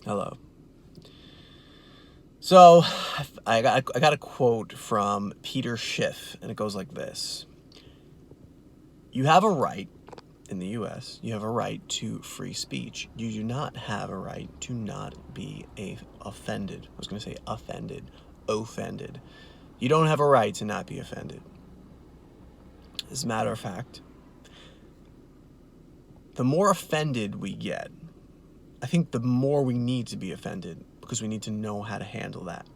Hello. So, I got a quote from Peter Schiff, and it goes like this. You have a right, in the U.S., you have a right to free speech. You do not have a right to not be offended. I was going to say offended. You don't have a right to not be offended. As a matter of fact, the more offended we get, I think the more we need to be offended because we need to know how to handle that.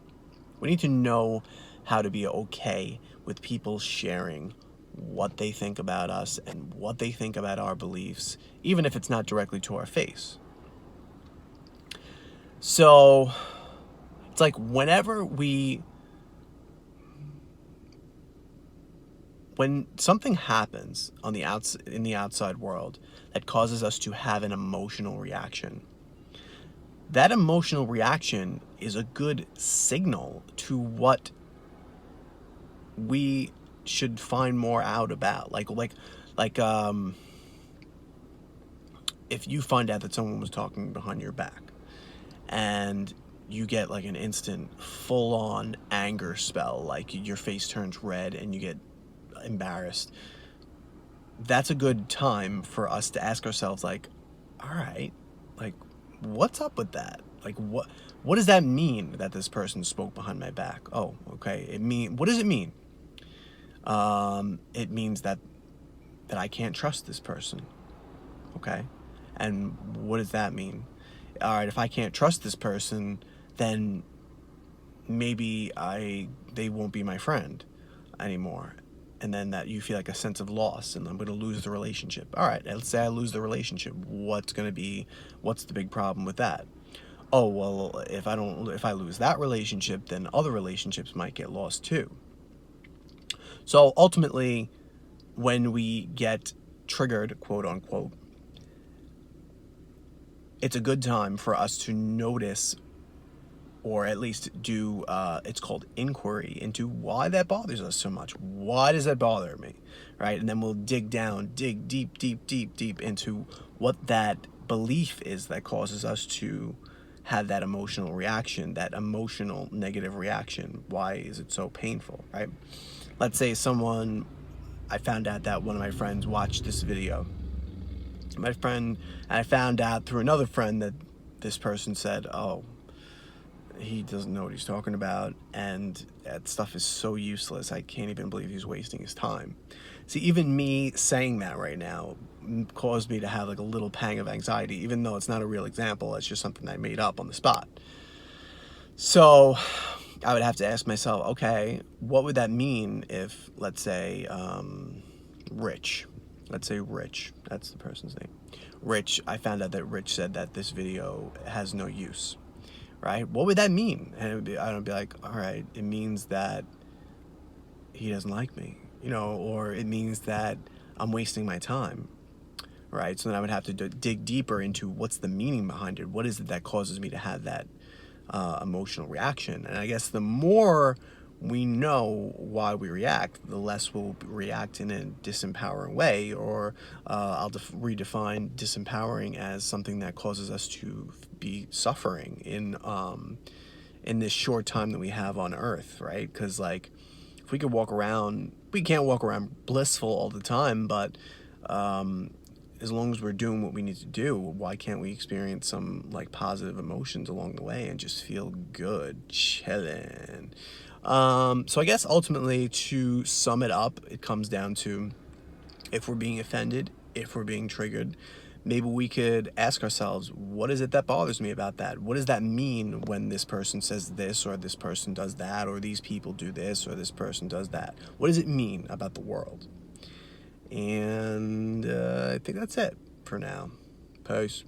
We need to know how to be okay with people sharing what they think about us and what they think about our beliefs, even if it's not directly to our face. So it's like when something happens on the in the outside world that causes us to have an emotional reaction, that emotional reaction is a good signal to what we should find more out about. Like if you find out that someone was talking behind your back and you get like an instant full-on anger spell, like your face turns red and you get embarrassed, that's a good time for us to ask ourselves, like, all right, like, what's up with that? Like, what does that mean that this person spoke behind my back? Oh, okay. What does it mean? It means that I can't trust this person. Okay. And what does that mean? All right, if I can't trust this person, then maybe they won't be my friend anymore. And then that you feel like a sense of loss and I'm going to lose the relationship. All right, let's say I lose the relationship. What's the big problem with that? Oh, well, if I lose that relationship, then other relationships might get lost too. So ultimately, when we get triggered, quote unquote, it's a good time for us to notice, or at least do, it's called inquiry into why that bothers us so much. Why does that bother me? Right? And then we'll dig deep into what that belief is that causes us to have that emotional reaction, that emotional negative reaction. Why is it so painful, right? Let's say I found out that one of my friends watched this video. And I found out through another friend that this person said, oh, he doesn't know what he's talking about, and that stuff is so useless. I can't even believe he's wasting his time. See, even me saying that right now caused me to have like a little pang of anxiety, even though it's not a real example. It's just something I made up on the spot. So I would have to ask myself, okay, what would that mean if, let's say, Rich, that's the person's name. Rich, I found out that Rich said that this video has no use, right? What would that mean? And I'd be like, all right, it means that he doesn't like me, or it means that I'm wasting my time, right? So then I would have to dig deeper into what's the meaning behind it. What is it that causes me to have that emotional reaction? And I guess the more we know why we react, the less we'll react in a disempowering way, or I'll redefine disempowering as something that causes us to be suffering in this short time that we have on Earth, right? Because like, if we can't walk around blissful all the time, but as long as we're doing what we need to do, why can't we experience some like positive emotions along the way and just feel good chilling? So I guess ultimately, to sum it up, it comes down to, if we're being offended, if we're being triggered, maybe we could ask ourselves, what is it that bothers me about that? What does that mean when this person says this, or this person does that, or these people do this, or this person does that? What does it mean about the world? And I think that's it for now. Peace.